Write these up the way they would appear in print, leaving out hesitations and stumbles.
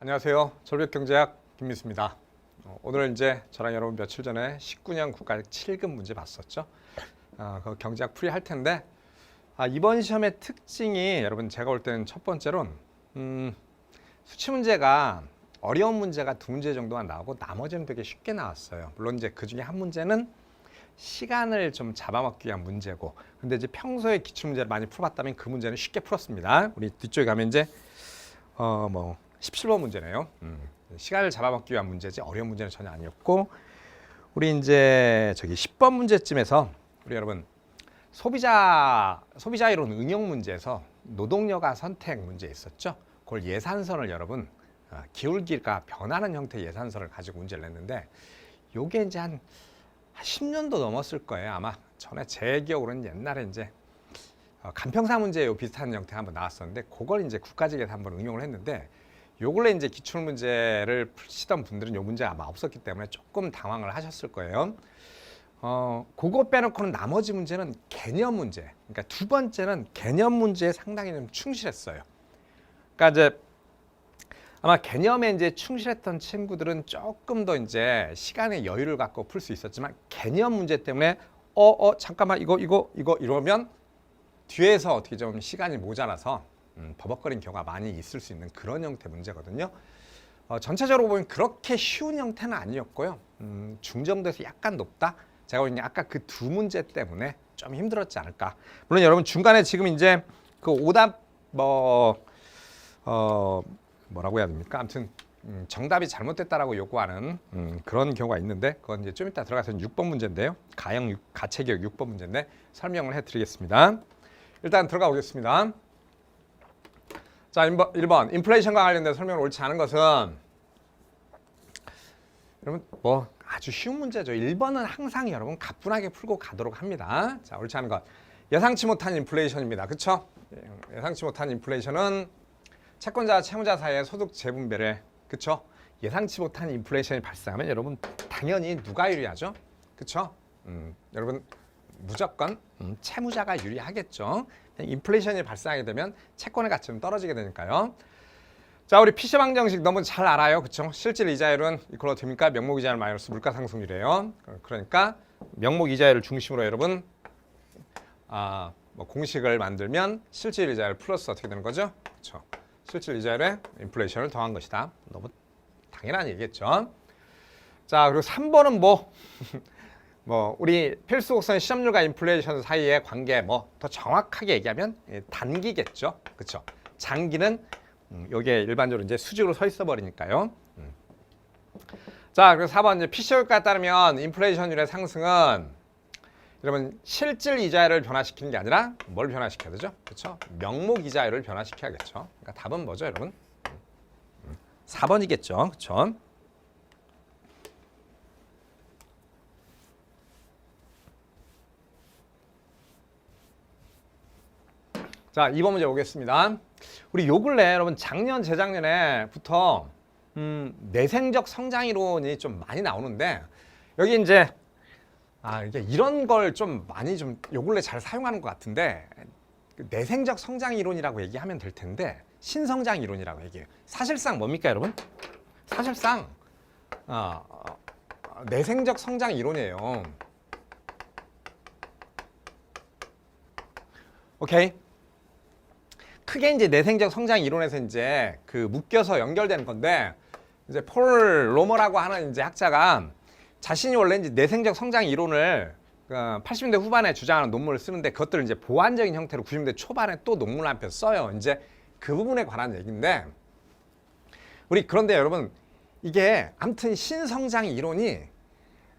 안녕하세요. 절벽경제학 김민수입니다. 오늘 이제 저랑 여러분 며칠 전에 19년 국가직 7급 문제 봤었죠. 그 경제학 풀이 할 텐데 이번 시험의 특징이 여러분 제가 볼 때는 첫 번째로는 수치 문제가 어려운 문제가 두 문제 정도만 나오고 나머지는 되게 쉽게 나왔어요. 물론 이제 그 중에 한 문제는 시간을 좀 잡아먹기 위한 문제고, 근데 이제 평소에 기출 문제를 많이 풀어봤다면 그 문제는 쉽게 풀었습니다. 우리 뒤쪽에 가면 이제 17번 문제네요. 시간을 잡아먹기 위한 문제지 어려운 문제는 전혀 아니었고, 우리 이제 저기 10번 문제쯤에서 우리 여러분 소비자 이론 응용 문제에서 노동여가 선택 문제 있었죠. 그걸 예산선을 여러분 기울기가 변하는 형태의 예산선을 가지고 문제를 냈는데, 요게 이제 한 10년도 넘었을 거예요. 아마 전에 제 기억으로는 옛날에 이제 간평사 문제 요 비슷한 형태가 한번 나왔었는데, 그걸 이제 국가직에서 한번 응용을 했는데, 요 근래 이제 기출 문제를 푸시던 분들은 요 문제가 아마 없었기 때문에 조금 당황을 하셨을 거예요. 그거 빼놓고는 나머지 문제는 개념 문제. 그러니까 두 번째는 개념 문제에 상당히 좀 충실했어요. 그러니까 이제 아마 개념에 이제 충실했던 친구들은 조금 더 이제 시간의 여유를 갖고 풀 수 있었지만, 개념 문제 때문에 잠깐만 이거 이러면 뒤에서 어떻게 좀 시간이 모자라서 버벅거린 경우가 많이 있을 수 있는 그런 형태 문제거든요. 전체적으로 보면 그렇게 쉬운 형태는 아니었고요. 중정도에서 약간 높다. 제가 보기엔 아까 그 두 문제 때문에 좀 힘들었지 않을까. 물론 여러분 중간에 지금 이제 그 오답 뭐라고 해야 됩니까? 아무튼 정답이 잘못됐다라고 요구하는 그런 경우가 있는데, 그건 이제 좀 이따 들어가서 6번 문제인데요. 가체기억 6번 문제인데 설명을 해드리겠습니다. 일단 들어가 보겠습니다. 자, 1번 인플레이션과 관련된 설명을 옳지 않은 것은, 여러분 뭐 아주 쉬운 문제죠. 1번은 항상 여러분 가뿐하게 풀고 가도록 합니다. 자, 옳지 않은 것, 예상치 못한 인플레이션입니다. 그렇죠? 예상치 못한 인플레이션은 채권자와 채무자 사이의 소득 재분배를, 그렇죠? 예상치 못한 인플레이션이 발생하면 여러분 당연히 누가 유리하죠? 그렇죠? 여러분 무조건 채무자가 유리하겠죠. 인플레이션이 발생하게 되면 채권의 가치는 떨어지게 되니까요. 자, 우리 피셔 방정식 너무 잘 알아요. 그렇죠? 실질 이자율은 이퀄로 됩니까? 명목 이자율 마이너스 물가 상승률이에요. 그러니까 명목 이자율을 중심으로 여러분 공식을 만들면 실질 이자율 플러스 어떻게 되는 거죠? 그렇죠? 실질 이자율에 인플레이션을 더한 것이다. 너무 당연한 얘기겠죠. 자, 그리고 3번은 우리 필수 곡선 시험률과 인플레이션 사이의 관계, 더 정확하게 얘기하면 단기겠죠. 그렇죠? 장기는 여기에 일반적으로 이제 수직으로 서 있어 버리니까요. 자, 그리고 4번 이제 피셔 효과에 따르면 인플레이션율의 상승은 여러분 실질 이자율을 변화시키는 게 아니라 뭘 변화시켜야 되죠? 그렇죠? 명목 이자율을 변화시켜야겠죠. 그러니까 답은 뭐죠, 여러분? 4번이겠죠. 그렇죠? 자, 2번 문제 보겠습니다. 우리 요 근래 여러분 작년 재작년에부터 내생적 성장 이론이 좀 많이 나오는데, 여기 이제 이게 이런 걸 좀 많이 좀 요 근래 잘 사용하는 것 같은데, 내생적 성장 이론이라고 얘기하면 될 텐데 신성장 이론이라고 얘기해요. 사실상 뭡니까, 여러분? 사실상 내생적 성장 이론이에요. 오케이? 크게 이제 내생적 성장 이론에서 이제 그 묶여서 연결되는 건데, 이제 폴 로머라고 하는 이제 학자가 자신이 원래 이제 내생적 성장 이론을 80년대 후반에 주장하는 논문을 쓰는데, 그것들을 이제 보완적인 형태로 90년대 초반에 또 논문을 한 편 써요. 이제 그 부분에 관한 얘기인데, 우리 그런데 여러분 이게 아무튼 신성장 이론이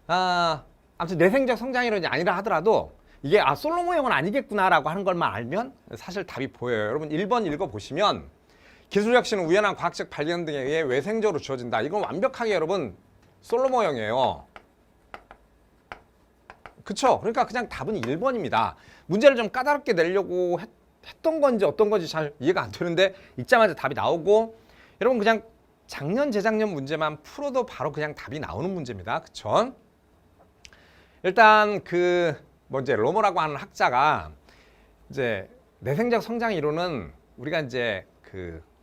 아무튼 내생적 성장 이론이 아니라 하더라도 이게 솔로 모형은 아니겠구나라고 하는 것만 알면 사실 답이 보여요. 여러분 1번 읽어보시면 기술혁신은 우연한 과학적 발견 등에 의해 외생적으로 주어진다. 이건 완벽하게 여러분 솔로 모형이에요. 그쵸? 그러니까 그냥 답은 1번입니다. 문제를 좀 까다롭게 내려고 했던 건지 어떤 건지 잘 이해가 안 되는데 읽자마자 답이 나오고, 여러분 그냥 작년 재작년 문제만 풀어도 바로 그냥 답이 나오는 문제입니다. 그쵸? 일단 이제 로머라고 하는 학자가 이제 내생적 성장 이론은 우리가 이제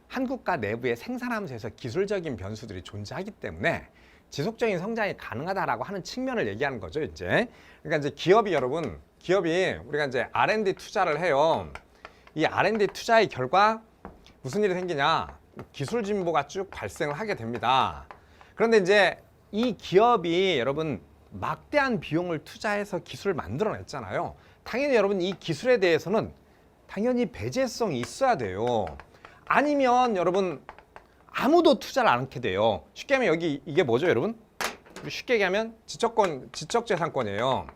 한 국가 내부에 생산하면서 기술적인 변수들이 존재하기 때문에 지속적인 성장이 가능하다라고 하는 측면을 얘기하는 거죠, 이제. 그러니까 이제 기업이 우리가 이제 R&D 투자를 해요. 이 R&D 투자의 결과 무슨 일이 생기냐? 기술 진보가 쭉 발생을 하게 됩니다. 그런데 이제 이 기업이 여러분 막대한 비용을 투자해서 기술을 만들어냈잖아요. 당연히 여러분 이 기술에 대해서는 당연히 배제성이 있어야 돼요. 아니면 여러분 아무도 투자를 안 하게 돼요. 쉽게 하면 여기 이게 뭐죠, 여러분? 쉽게 얘기하면 지적재산권이에요.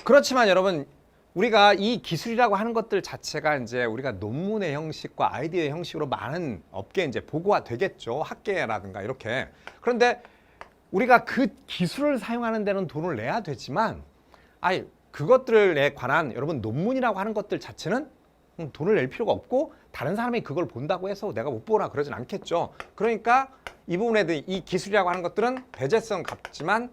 그렇지만 여러분 우리가 이 기술이라고 하는 것들 자체가 이제 우리가 논문의 형식과 아이디어의 형식으로 많은 업계에 이제 보고가 되겠죠. 학계라든가 이렇게. 그런데 우리가 그 기술을 사용하는 데는 돈을 내야 되지만 그것들에 관한 여러분 논문이라고 하는 것들 자체는 돈을 낼 필요가 없고 다른 사람이 그걸 본다고 해서 내가 못 보라 그러진 않겠죠. 그러니까 이 부분에 대해 이 기술이라고 하는 것들은 배제성 갖지만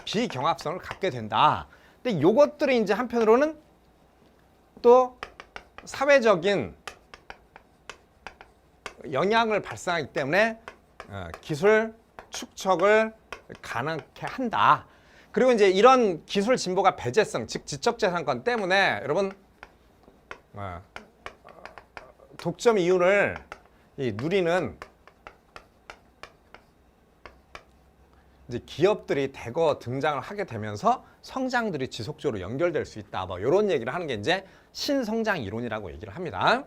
비경합성을 갖게 된다. 근데 요것들이 이제 한편으로는 또 사회적인 영향을 발생하기 때문에 기술 축적을 가능하게 한다. 그리고 이제 이런 기술 진보가 배제성, 즉 지적재산권 때문에 여러분 독점 이윤을 누리는 이제 기업들이 대거 등장을 하게 되면서 성장들이 지속적으로 연결될 수 있다. 뭐 이런 얘기를 하는 게 이제 신성장 이론이라고 얘기를 합니다.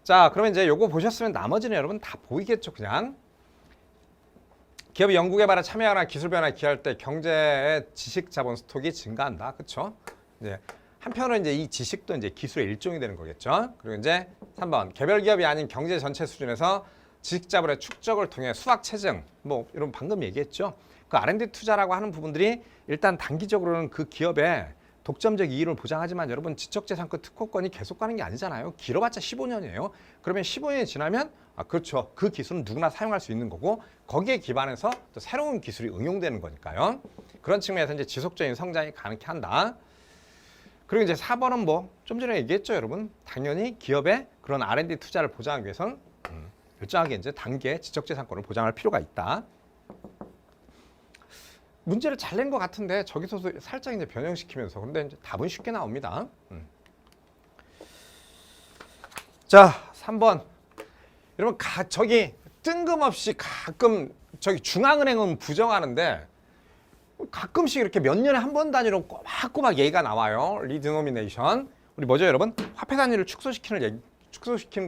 자, 그러면 이제 요거 보셨으면 나머지는 여러분 다 보이겠죠, 그냥. 기업이 연구개발에 참여하거나 기술 변화에 기여할 때 경제의 지식 자본 스톡이 증가한다. 그렇죠? 이제 한편으로 이제 이 지식도 이제 기술의 일종이 되는 거겠죠. 그리고 이제 3번 개별 기업이 아닌 경제 전체 수준에서 지식 자본의 축적을 통해 수학 체증 뭐 이런 방금 얘기했죠. 그 R&D 투자라고 하는 부분들이 일단 단기적으로는 그 기업의 독점적 이익을 보장하지만 여러분 지적재산권 특허권이 계속 가는 게 아니잖아요. 길어봤자 15년이에요. 그러면 15년이 지나면 그렇죠. 그 기술은 누구나 사용할 수 있는 거고 거기에 기반해서 또 새로운 기술이 응용되는 거니까요. 그런 측면에서 이제 지속적인 성장이 가능케 한다. 그리고 이제 4번은 뭐 좀 전에 얘기했죠, 여러분. 당연히 기업의 그런 R&D 투자를 보장하기 위해서는 일정하게 이제 단계 지적재산권을 보장할 필요가 있다. 문제를 잘 낸 것 같은데 저기서도 살짝 이제 변형시키면서 근데 이제 답은 쉽게 나옵니다. 자, 3번. 여러분 저기 뜬금없이 가끔 저기 중앙은행은 부정하는데 가끔씩 이렇게 몇 년에 한 번 단위로 꼬박꼬박 얘기가 나와요. 리디노미네이션. 우리 뭐죠, 여러분? 화폐 단위를 축소시키는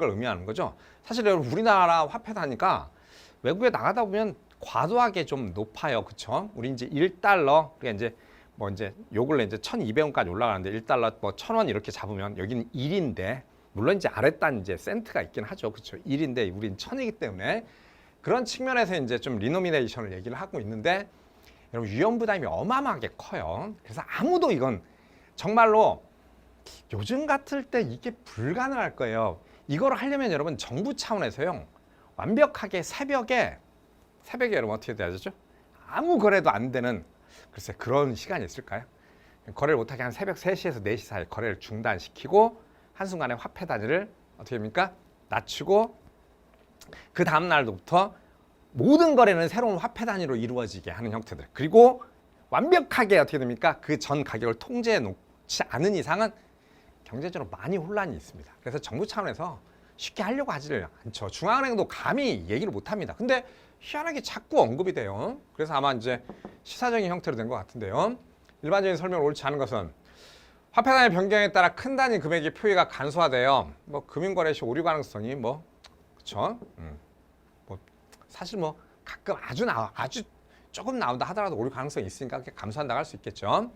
걸 의미하는 거죠. 사실 여러분 우리나라 화폐 단위가 외국에 나가다 보면 과도하게 좀 높아요. 그쵸? 우리 이제 1달러, 그러니까 이제 뭐 이제 요 근래 이제 1,200원까지 올라가는데 1달러 뭐 1,000원 이렇게 잡으면 여기는 1인데 물론 이제 아랫단 이제 센트가 있긴 하죠. 그쵸? 1인데 우린 1,000이기 때문에 그런 측면에서 이제 좀 리노미네이션을 얘기를 하고 있는데 여러분 위험 부담이 어마어마하게 커요. 그래서 아무도 이건 정말로 요즘 같을 때 이게 불가능할 거예요. 이걸 하려면 여러분 정부 차원에서요. 완벽하게 새벽에 여러분 어떻게 돼야 되죠? 아무 거래도 안 되는 글쎄 그런 시간이 있을까요? 거래를 못하게 한 새벽 3시에서 4시 사이 거래를 중단시키고 한순간에 화폐 단위를 어떻게 됩니까? 낮추고 그 다음 날부터 모든 거래는 새로운 화폐 단위로 이루어지게 하는 형태들. 그리고 완벽하게 어떻게 됩니까? 그 전 가격을 통제해 놓지 않은 이상은 경제적으로 많이 혼란이 있습니다. 그래서 정부 차원에서 쉽게 하려고 하지를 않죠. 중앙은행도 감히 얘기를 못 합니다. 근데 희한하게 자꾸 언급이 돼요. 그래서 아마 이제 시사적인 형태로 된 것 같은데요. 일반적인 설명을 옳지 않은 것은 화폐 단위 변경에 따라 큰 단위 금액의 표기가 간소화돼요. 뭐 금융거래 시 오류 가능성이 뭐 그렇죠. 뭐 사실 뭐 가끔 아주 조금 나온다 하더라도 오류 가능성이 있으니까 그렇게 감소한다고 할 수 있겠죠.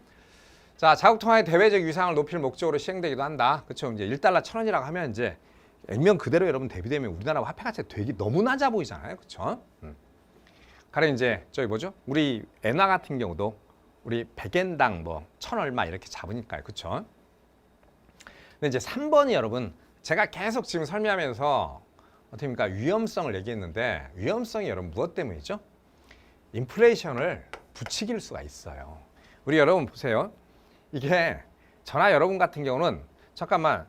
자, 자국 통화의 대외적 위상을 높일 목적으로 시행되기도 한다. 그렇죠. 이제 1달러 1,000원이라고 하면 이제 액면 그대로 여러분 대비되면 우리나라 화폐 가치가 되게 너무 낮아 보이잖아요. 그렇죠? 가령 이제 저기 뭐죠? 우리 엔화 같은 경우도 우리 100엔당 뭐 1,000 얼마 이렇게 잡으니까요. 그렇죠? 근데 이제 3번이 여러분 제가 계속 지금 설명하면서 어떻게 합니까? 위험성을 얘기했는데 위험성이 여러분 무엇 때문이죠? 인플레이션을 부추길 수가 있어요. 우리 여러분 보세요. 이게 저나 여러분 같은 경우는 잠깐만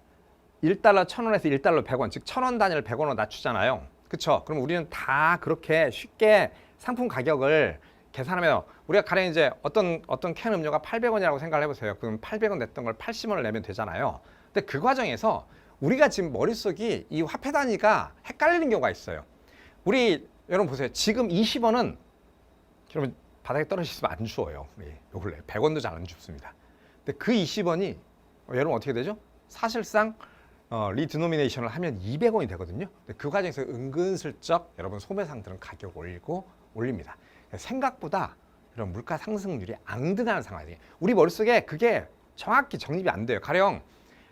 1달러 1,000원에서 1달러 100원, 즉 1,000원 단위를 100원으로 낮추잖아요. 그렇죠? 그럼 우리는 다 그렇게 쉽게 상품 가격을 계산하면 우리가 가령 이제 어떤 캔 음료가 800원이라고 생각을 해보세요. 그럼 800원 냈던 걸 80원을 내면 되잖아요. 근데 그 과정에서 우리가 지금 머릿속이 이 화폐 단위가 헷갈리는 경우가 있어요. 우리 여러분 보세요. 지금 20원은 여러분 바닥에 떨어지시면 안 주워요. 우리 요 근래 100원도 잘 안 줍습니다. 근데 그 20원이 여러분 어떻게 되죠? 사실상 리디노미네이션을 하면 200원이 되거든요. 근데 그 과정에서 은근슬쩍 여러분 소매상들은 가격 올립니다. 생각보다 이런 물가 상승률이 앙등하는 상황이에요. 우리 머릿속에 그게 정확히 정립이 안 돼요. 가령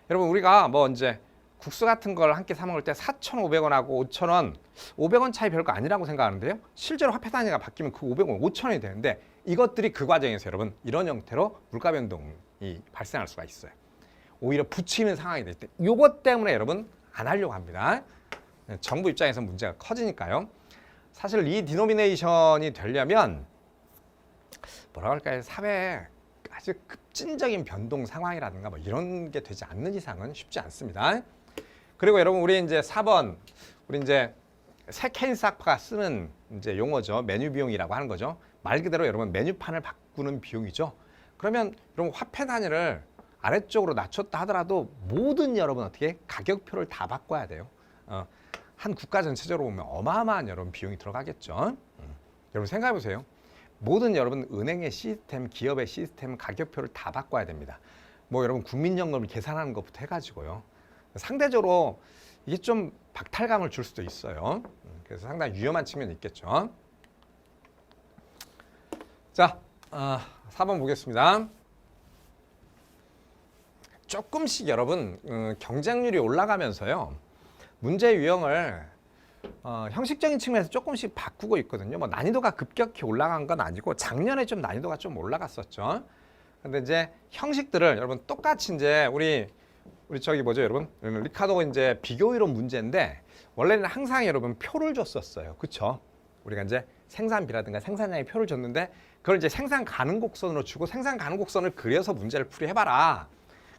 여러분 우리가 뭐 이제 국수 같은 걸 한 끼 사 먹을 때 4,500원하고 5,000원, 500원 차이 별거 아니라고 생각하는데요. 실제로 화폐 단위가 바뀌면 그 500원, 5,000원이 되는데 이것들이 그 과정에서 여러분 이런 형태로 물가 변동이 발생할 수가 있어요. 오히려 붙이는 상황이 될 때 이것 때문에 여러분 안 하려고 합니다. 정부 입장에서 문제가 커지니까요. 사실 리디노미네이션이 되려면 뭐라고 할까요? 사회에 아주 급진적인 변동 상황이라든가 뭐 이런 게 되지 않는 이상은 쉽지 않습니다. 그리고 여러분 우리 이제 4번 우리 이제 세케인사파가 쓰는 이제 용어죠. 메뉴 비용이라고 하는 거죠. 말 그대로 여러분 메뉴판을 바꾸는 비용이죠. 그러면 여러분 화폐 단위를 아래쪽으로 낮췄다 하더라도 모든 여러분 어떻게 가격표를 다 바꿔야 돼요. 한 국가 전체적으로 보면 어마어마한 여러분 비용이 들어가겠죠. 여러분 생각해 보세요. 모든 여러분 은행의 시스템, 기업의 시스템 가격표를 다 바꿔야 됩니다. 뭐 여러분 국민연금을 계산하는 것부터 해가지고요. 상대적으로 이게 좀 박탈감을 줄 수도 있어요. 그래서 상당히 위험한 측면이 있겠죠. 자, 4번 보겠습니다. 조금씩 여러분 경쟁률이 올라가면서요. 문제 유형을 형식적인 측면에서 조금씩 바꾸고 있거든요. 뭐 난이도가 급격히 올라간 건 아니고 작년에 좀 난이도가 좀 올라갔었죠. 근데 이제 형식들을 여러분 똑같이 이제 우리 저기 뭐죠, 여러분? 리카도 이제 비교 이론 문제인데 원래는 항상 여러분 표를 줬었어요. 그렇죠? 우리가 이제 생산비라든가 생산량의 표를 줬는데 그걸 이제 생산 가능 곡선으로 주고 생산 가능 곡선을 그려서 문제를 풀이해 봐라.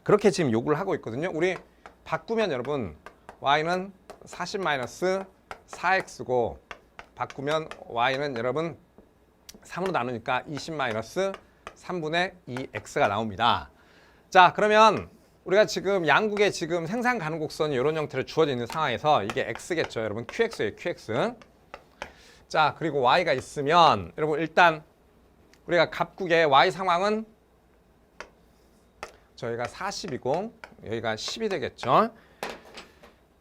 그렇게 지금 요구를 하고 있거든요. 우리 바꾸면 여러분 y는 40-4x고 바꾸면 y는 여러분 3으로 나누니까 20-3분의 2x가 나옵니다. 자, 그러면 우리가 지금 양국에 지금 생산 가능 곡선이 이런 형태로 주어져 있는 상황에서 이게 x겠죠. 여러분 qx예요. qx. 자, 그리고 y가 있으면 여러분 일단 우리가 갑국의 y 상황은 저희가 40이고 여기가 10이 되겠죠.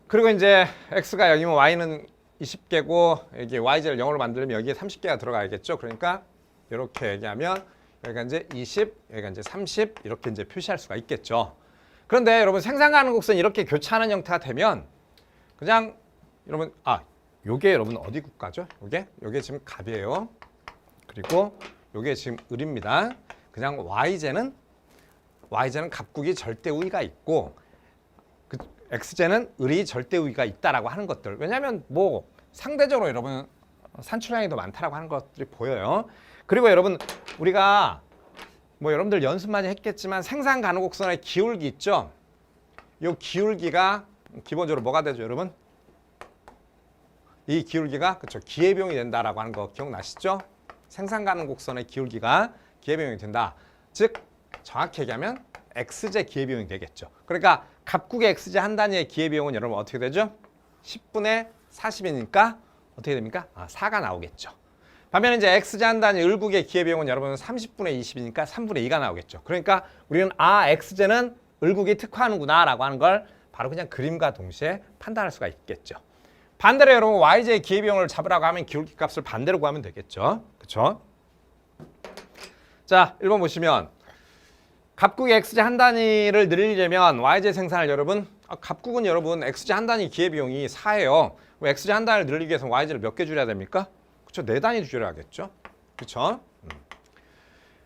그리고 이제 x가 여기면 y는 20개고 여기 y제를 0으로 만들면 여기에 30개가 들어가야겠죠. 그러니까 이렇게 얘기하면 여기가 이제 20, 여기가 이제 30 이렇게 이제 표시할 수가 있겠죠. 그런데 여러분 생산 가능 곡선이 이렇게 교차하는 형태가 되면 그냥 여러분 요게 여러분 어디 국가죠? 요게 지금 갑이에요. 그리고 요게 지금 을입니다. 그냥 y제는 갑국이 절대 우위가 있고 x제는 을이 절대 우위가 있다라고 하는 것들. 왜냐하면 뭐 상대적으로 여러분 산출량이 더 많다라고 하는 것들이 보여요. 그리고 여러분 우리가 뭐 여러분들 연습 많이 했겠지만 생산 가능 곡선의 기울기 있죠? 이 기울기가 기본적으로 뭐가 되죠, 여러분? 이 기울기가 그렇죠, 기회비용이 된다라고 하는 거 기억나시죠? 생산 가능 곡선의 기울기가 기회비용이 된다. 즉 정확히 얘기하면 x제 기회비용이 되겠죠. 그러니까 갑국의 x제 한 단위의 기회비용은 여러분 어떻게 되죠? 10분의 40이니까 어떻게 됩니까? 4가 나오겠죠. 반면에 이제 x제 한 단위 을국의 기회비용은 여러분 30분의 20이니까 3분의 2가 나오겠죠. 그러니까 우리는 x제는 을국이 특화하는구나 라고 하는 걸 바로 그냥 그림과 동시에 판단할 수가 있겠죠. 반대로 여러분 y제의 기회비용을 잡으라고 하면 기울기 값을 반대로 구하면 되겠죠. 그렇죠? 자, 1번 보시면 갑국의 x제 한 단위를 늘리려면 y제 생산을 여러분 갑국은 여러분 x제 한 단위 기회비용이 4예요. x제 한 단위를 늘리기 위해서 y제를 몇 개 줄여야 됩니까? 그렇죠. 4단위 줄여야겠죠. 그렇죠?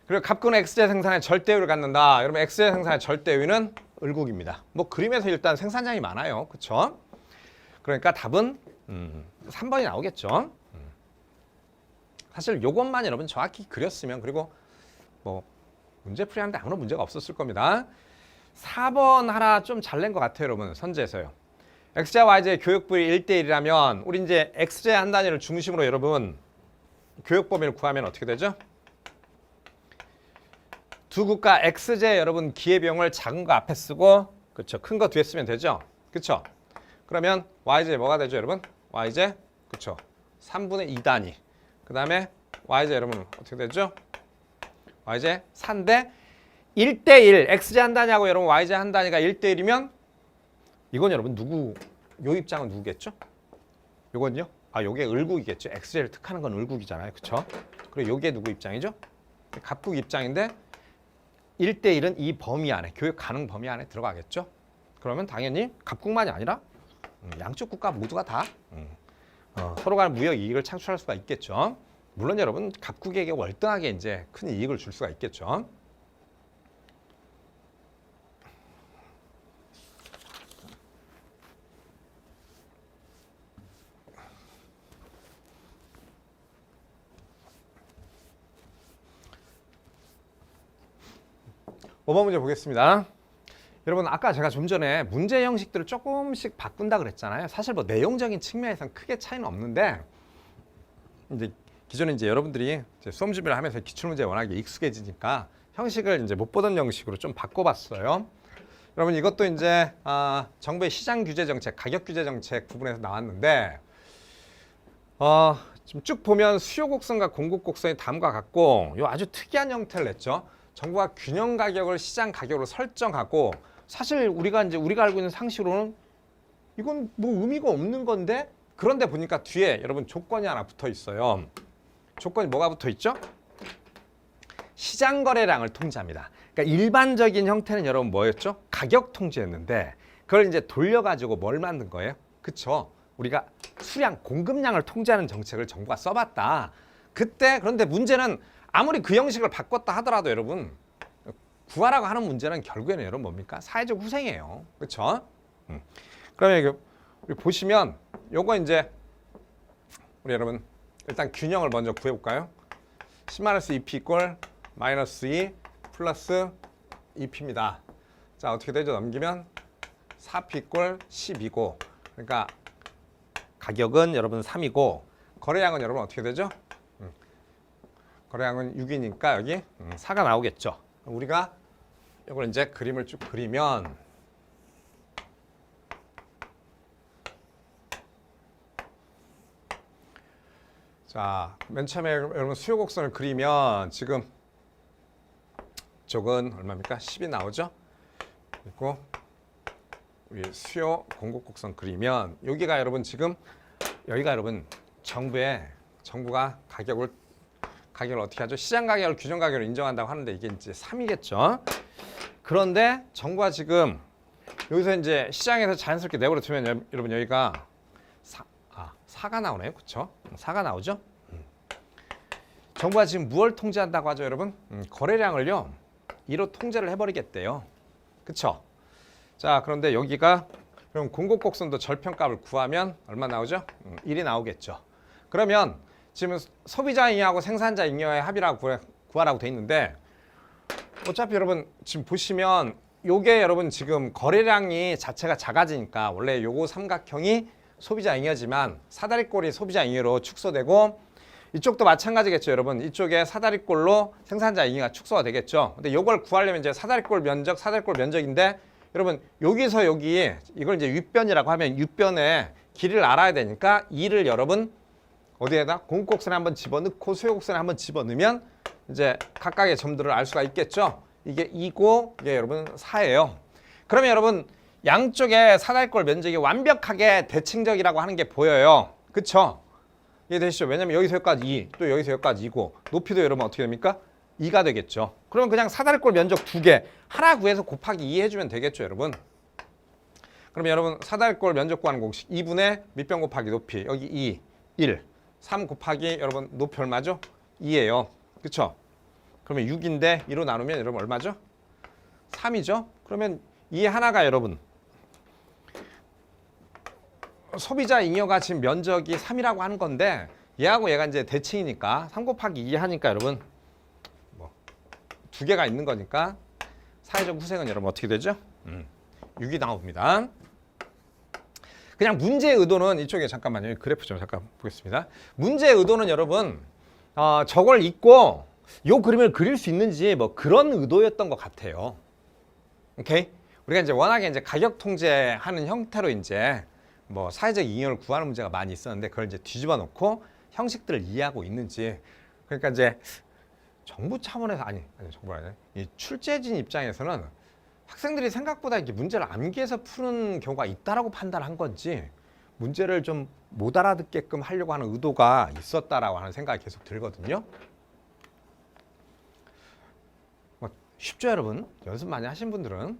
그리고 갑국은 x제 생산에 절대우위를 갖는다. 여러분 x제 생산의 절대우위는 을국입니다. 뭐 그림에서 일단 생산량이 많아요. 그렇죠? 그러니까 답은 3번이 나오겠죠. 사실 요것만 여러분 정확히 그렸으면 그리고 뭐 문제 풀이하는데 아무런 문제가 없었을 겁니다. 4번 하나 좀 잘 낸 것 같아요, 여러분. 선제에서요. x제와 y제의 교역비율이 1대1이라면 우리 이제 x제 한 단위를 중심으로 여러분 교역 범위를 구하면 어떻게 되죠? 두 국가 x제 여러분 기회비용을 작은 거 앞에 쓰고 그렇죠. 큰 거 뒤에 쓰면 되죠. 그렇죠? 그러면 y제 뭐가 되죠, 여러분? y제 그렇죠. 3분의 2단위. 그다음에 y제 여러분 어떻게 되죠? y제 4인데 1대1 x제 한 단위하고 여러분 y제 한 단위가 1대1이면 이건 여러분 누구 요 입장은 누구겠죠? 요건요? 아, 요게 을국이겠죠. x제를 특하는 건 을국이잖아요. 그렇죠? 그리고 요게 누구 입장이죠? 갑국 입장인데 1대1은 이 범위 안에 교역 가능 범위 안에 들어가겠죠. 그러면 당연히 갑국만이 아니라 양쪽 국가 모두가 다 서로 간의 무역 이익을 창출할 수가 있겠죠. 물론 여러분 갑국에게 월등하게 이제 큰 이익을 줄 수가 있겠죠. 오번 문제 보겠습니다. 여러분 아까 제가 좀 전에 문제 형식들을 조금씩 바꾼다 그랬잖아요. 사실 뭐 내용적인 측면에서는 크게 차이는 없는데 이제 기존에 이제 여러분들이 이제 수험 준비를 하면서 기출문제에 워낙에 익숙해지니까 형식을 이제 못 보던 형식으로 좀 바꿔봤어요. 여러분 이것도 이제 정부의 시장 규제 정책, 가격 규제 정책 부분에서 나왔는데 지금 쭉 보면 수요 곡선과 공급 곡선이 다음과 같고 요 아주 특이한 형태를 냈죠. 정부가 균형 가격을 시장 가격으로 설정하고 사실 우리가 알고 있는 상식으로는 이건 뭐 의미가 없는 건데 그런데 보니까 뒤에 여러분 조건이 하나 붙어 있어요. 조건이 뭐가 붙어 있죠? 시장 거래량을 통제합니다. 그러니까 일반적인 형태는 여러분 뭐였죠? 가격 통제였는데 그걸 이제 돌려가지고 뭘 만든 거예요? 그쵸? 우리가 수량, 공급량을 통제하는 정책을 정부가 써봤다. 그때 그런데 문제는 아무리 그 형식을 바꿨다 하더라도 여러분 구하라고 하는 문제는 결국에는 여러분 뭡니까? 사회적 후생이에요. 그렇죠? 그러면 우리 보시면 요거 이제 우리 여러분 일단 균형을 먼저 구해볼까요? 10-2p 이꼴 마이너스 2 플러스 2p입니다. 자 어떻게 되죠? 넘기면 4p 이꼴 10이고 그러니까 가격은 여러분 3이고 거래량은 여러분 어떻게 되죠? 거래량은 6이니까 여기 4가 나오겠죠. 우리가 이걸 이제 그림을 쭉 그리면 자, 맨 처음에 여러분 수요 곡선을 그리면 지금 이쪽은 얼마입니까? 10이 나오죠? 그리고 우리 수요 공급 곡선 그리면 여기가 여러분 지금 여기가 여러분 정부가 가격을 어떻게 하죠? 시장 가격을 규정 가격으로 인정한다고 하는데 이게 이제 3이겠죠. 그런데 정부가 지금 여기서 이제 시장에서 자연스럽게 내버려 두면 여러분 여기가 4가 나오네요. 그렇죠? 4가 나오죠? 정부가 지금 무엇을 통제한다고 하죠, 여러분? 거래량을요. 2로 통제를 해버리겠대요. 그렇죠? 자, 그런데 여기가 그럼 공급 곡선도 절편값을 구하면 얼마 나오죠? 1이 나오겠죠. 그러면 지금 소비자 잉여하고 생산자 잉여의 합이라고 구하라고 돼 있는데 어차피 여러분 지금 보시면 요게 여러분 지금 거래량이 자체가 작아지니까 원래 요거 삼각형이 소비자 잉여지만 사다리꼴이 소비자 잉여로 축소되고 이쪽도 마찬가지겠죠, 여러분. 이쪽에 사다리꼴로 생산자 잉여가 축소가 되겠죠. 근데 요걸 구하려면 이제 사다리꼴 면적인데 여러분 여기서 여기 이걸 이제 윗변이라고 하면 윗변의 길이를 알아야 되니까 2를 여러분 어디에다 공급곡선에 한번 집어넣고 수요곡선에 한번 집어넣으면 이제 각각의 점들을 알 수가 있겠죠. 이게 2고 이게 여러분 4예요. 그러면 여러분 양쪽의 사다리꼴 면적이 완벽하게 대칭적이라고 하는 게 보여요. 그쵸? 이해되시죠? 왜냐면 여기서 여기까지 2, 또 여기서 여기까지 2고 높이도 여러분 어떻게 됩니까? 2가 되겠죠. 그러면 그냥 사다리꼴 면적 2개 하나 구해서 곱하기 2 해주면 되겠죠, 여러분. 그러면 여러분 사다리꼴 면적 구하는 공식 2분의 밑변 곱하기 높이 여기 2, 1 3 곱하기 여러분 높이 얼마죠? 2예요. 그쵸? 그러면 6인데 2로 나누면 여러분 얼마죠? 3이죠? 그러면 이 하나가 여러분 소비자 잉여가 지금 면적이 3이라고 하는 건데 얘하고 얘가 이제 대칭이니까 3 곱하기 2 하니까 여러분 뭐 2개가 있는 거니까 사회적 후생은 여러분 어떻게 되죠? 유기당하봅니다. 그냥 문제의 의도는 이쪽에 잠깐만요. 그래프 좀 잠깐 보겠습니다. 문제의 의도는 여러분 저걸 읽고 요 그림을 그릴 수 있는지 뭐 그런 의도였던 것 같아요. 오케이? 우리가 이제 워낙에 이제 가격 통제하는 형태로 이제 뭐 사회적 이익을 구하는 문제가 많이 있었는데 그걸 이제 뒤집어 놓고 형식들을 이해하고 있는지. 그러니까 이제 정부 차원에서 정부가 아니라 이 출제진 입장에서는 학생들이 생각보다 이렇게 문제를 암기해서 푸는 경우가 있다라고 판단한 건지 문제를 좀 못 알아듣게끔 하려고 하는 의도가 있었다라고 하는 생각이 계속 들거든요. 쉽죠, 여러분? 연습 많이 하신 분들은.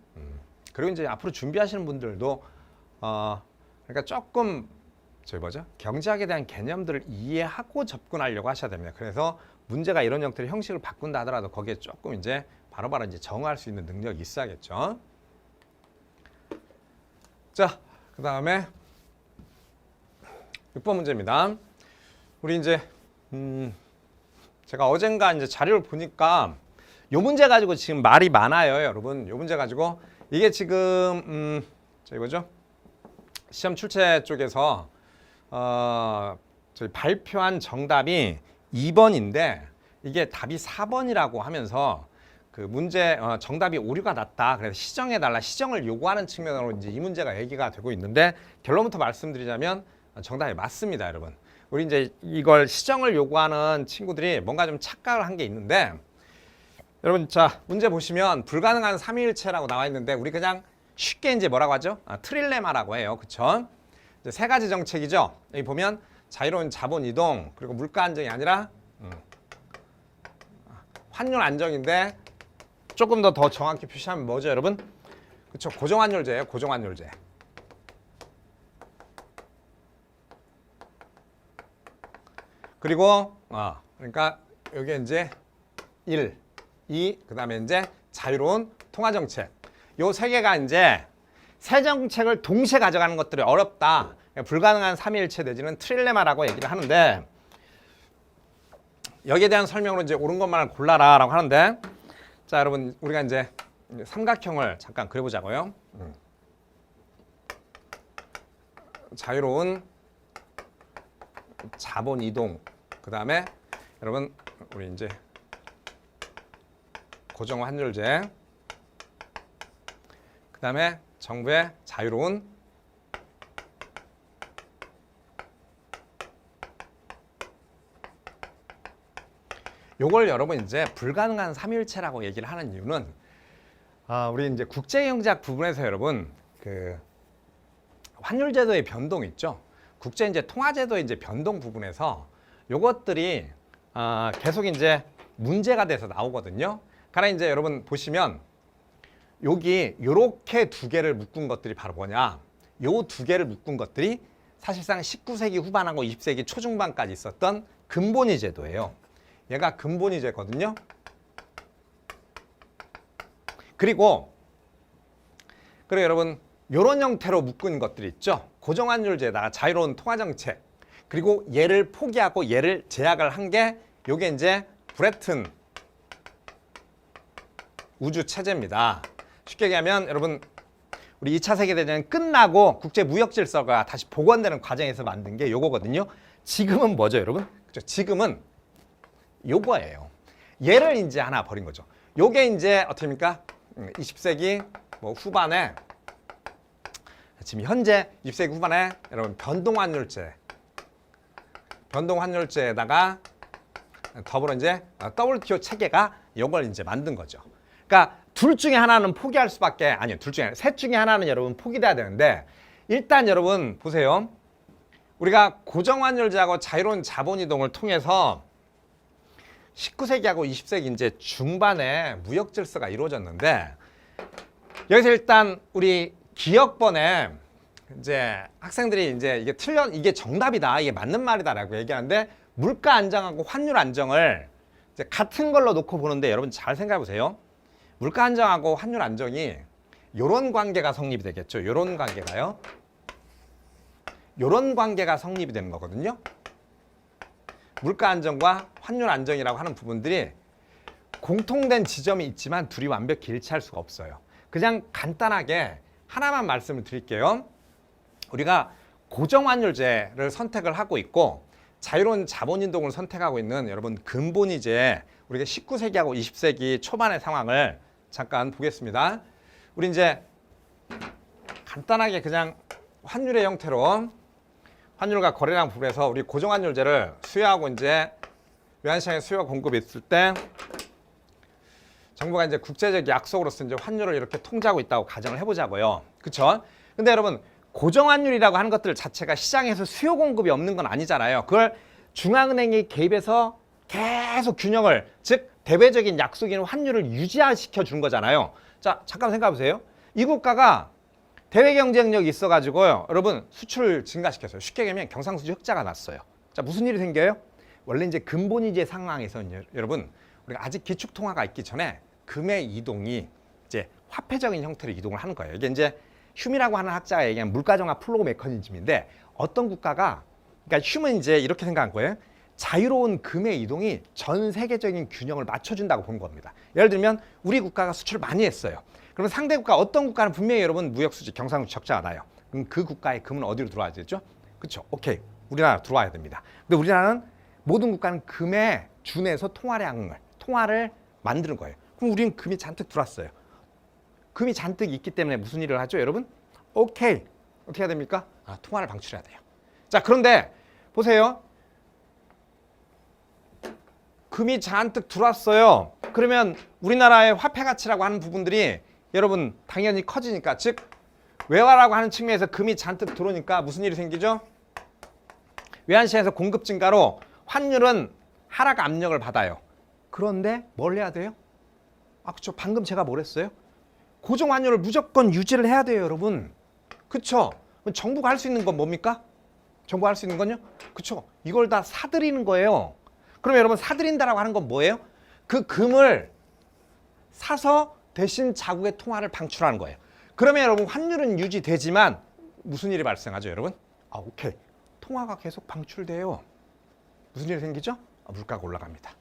그리고 이제 앞으로 준비하시는 분들도 그러니까 조금 경제학에 대한 개념들을 이해하고 접근하려고 하셔야 됩니다. 그래서 문제가 이런 형태의 형식을 바꾼다 하더라도 거기에 조금 이제 바로바로 이제 정할 수 있는 능력이 있어야겠죠. 자, 그 다음에 6번 문제입니다. 우리 이제 제가 어젠가 이제 자료를 보니까 요 문제 가지고 지금 말이 많아요, 여러분. 요 문제 가지고 이게 지금 시험 출제 쪽에서 저희 발표한 정답이 2번인데 이게 답이 4번이라고 하면서 그 문제 정답이 오류가 났다. 그래서 시정해달라. 시정을 요구하는 측면으로 이제 이 문제가 얘기가 되고 있는데 결론부터 말씀드리자면 정답이 맞습니다, 여러분. 우리 이제 이걸 시정을 요구하는 친구들이 뭔가 좀 착각을 한 게 있는데 여러분 자 문제 보시면 불가능한 삼위일체라고 나와 있는데 우리 그냥 쉽게 이제 뭐라고 하죠? 트릴레마라고 해요, 그쵸? 이제 세 가지 정책이죠. 여기 보면 자유로운 자본 이동 그리고 물가 안정이 아니라 환율 안정인데 조금 더 정확히 표시하면 뭐죠, 여러분? 그쵸? 고정환율제예요, 고정환율제. 그리고 그러니까 여기 이제 1, 2, 그다음에 이제 자유로운 통화 정책. 요 세 개가 이제 세 정책을 동시에 가져가는 것들이 어렵다. 불가능한 삼위일체 내지는 트릴레마라고 얘기를 하는데 여기에 대한 설명으로 이제 옳은 것만을 골라라라고 하는데 자, 여러분 우리가 이제 삼각형을 잠깐 그려보자고요. 자유로운 자본 이동. 그다음에 여러분 우리 이제 고정 환율제. 그다음에 정부의 자유로운 요걸 여러분 이제 불가능한 삼위일체라고 얘기를 하는 이유는 우리 이제 국제경제학 부분에서 여러분 그 환율제도의 변동 있죠. 국제 이제 통화제도의 이제 변동 부분에서 요것들이 계속 이제 문제가 돼서 나오거든요. 그러나 이제 여러분 보시면 여기 요렇게 두 개를 묶은 것들이 바로 뭐냐? 요 두 개를 묶은 것들이 사실상 19세기 후반하고 20세기 초중반까지 있었던 근본위 제도예요. 얘가 근본위 제거든요. 그리고 여러분 요런 형태로 묶은 것들이 있죠. 고정환율제에다가 자유로운 통화정책. 그리고 얘를 포기하고 얘를 제약을 한 게 요게 이제 브레튼 우주체제입니다. 쉽게 얘기하면 여러분 우리 2차 세계대전 끝나고 국제무역질서가 다시 복원되는 과정에서 만든 게 요거거든요. 지금은 뭐죠, 여러분? 그렇죠? 지금은 요거예요. 얘를 이제 하나 버린 거죠. 요게 이제 어떻게입니까? 20세기 뭐 후반에 지금 현재 20세기 후반에 여러분 변동환율제에다가 더불어 이제 WTO 체계가 요걸 이제 만든 거죠. 그러니까 둘 중에 하나는 포기할 수밖에 아니요. 셋 중에 하나는 여러분 포기돼야 되는데 일단 여러분 보세요. 우리가 고정환율제하고 자유로운 자본이동을 통해서 19세기하고 20세기 이제 중반에 무역 질서가 이루어졌는데 여기서 일단 우리 기억번에 이제 학생들이 이제 이게 정답이다, 이게 맞는 말이다라고 얘기하는데 물가 안정하고 환율 안정을 이제 같은 걸로 놓고 보는데 여러분 잘 생각해 보세요. 물가 안정하고 환율 안정이 요런 관계가 성립이 되겠죠. 요런 관계가요. 요런 관계가 성립이 되는 거거든요. 물가 안정과 환율 안정이라고 하는 부분들이 공통된 지점이 있지만 둘이 완벽히 일치할 수가 없어요. 그냥 간단하게 하나만 말씀을 드릴게요. 우리가 고정환율제를 선택을 하고 있고 자유로운 자본이동을 선택하고 있는 여러분 근본이제 우리가 19세기하고 20세기 초반의 상황을 잠깐 보겠습니다. 우리 이제 간단하게 그냥 환율의 형태로 환율과 거래량 부분에서 우리 고정환율제를 수요하고 이제 외환시장에 수요 공급이 있을 때 정부가 이제 국제적 약속으로서 이제 환율을 이렇게 통제하고 있다고 가정을 해보자고요. 그렇죠? 근데 여러분 고정환율이라고 하는 것들 자체가 시장에서 수요 공급이 없는 건 아니잖아요. 그걸 중앙은행이 개입해서 계속 균형을 즉 대외적인 약속인 환율을 유지시켜 준 거잖아요. 자 잠깐 생각해 보세요. 이 국가가 대외 경쟁력이 있어가지고요. 여러분 수출 증가시켰어요. 쉽게 얘기하면 경상수지 흑자가 났어요. 자 무슨 일이 생겨요? 원래 이제 근본이제 상황에서 여러분 우리가 아직 기축통화가 있기 전에 금의 이동이 이제 화폐적인 형태로 이동을 하는 거예요. 이게 이제 흉이라고 하는 학자가 얘기한 물가정화 플로우 메커니즘인데 어떤 국가가 그러니까 흉은 이제 이렇게 생각한 거예요. 자유로운 금의 이동이 전 세계적인 균형을 맞춰준다고 본 겁니다. 예를 들면 우리 국가가 수출 많이 했어요. 그러면 상대 국가 어떤 국가는 분명히 여러분 무역 수지 경상수지 적자가 나요. 그럼 그 국가의 금은 어디로 들어와야 되죠? 그렇죠? 오케이. 우리나라 들어와야 됩니다. 근데 우리나라는 모든 국가는 금에 준해서 통화를 만드는 거예요. 그럼 우리는 금이 잔뜩 들어왔어요. 금이 잔뜩 있기 때문에 무슨 일을 하죠, 여러분? 오케이. 어떻게 해야 됩니까? 통화를 방출해야 돼요. 자, 그런데 보세요. 금이 잔뜩 들어왔어요. 그러면 우리나라의 화폐 가치라고 하는 부분들이 여러분 당연히 커지니까 즉 외화라고 하는 측면에서 금이 잔뜩 들어오니까 무슨 일이 생기죠? 외환시장에서 공급 증가로 환율은 하락 압력을 받아요. 그런데 뭘 해야 돼요? 그쵸. 방금 제가 뭘 했어요? 고정 환율을 무조건 유지를 해야 돼요, 여러분. 그쵸? 정부가 할 수 있는 건 뭡니까? 정부가 할 수 있는 건요? 그쵸? 이걸 다 사들이는 거예요. 그럼 여러분 사들인다라고 하는 건 뭐예요? 그 금을 사서 대신 자국의 통화를 방출하는 거예요. 그러면 여러분 환율은 유지되지만 무슨 일이 발생하죠, 여러분? 오케이. 통화가 계속 방출돼요. 무슨 일이 생기죠? 물가가 올라갑니다.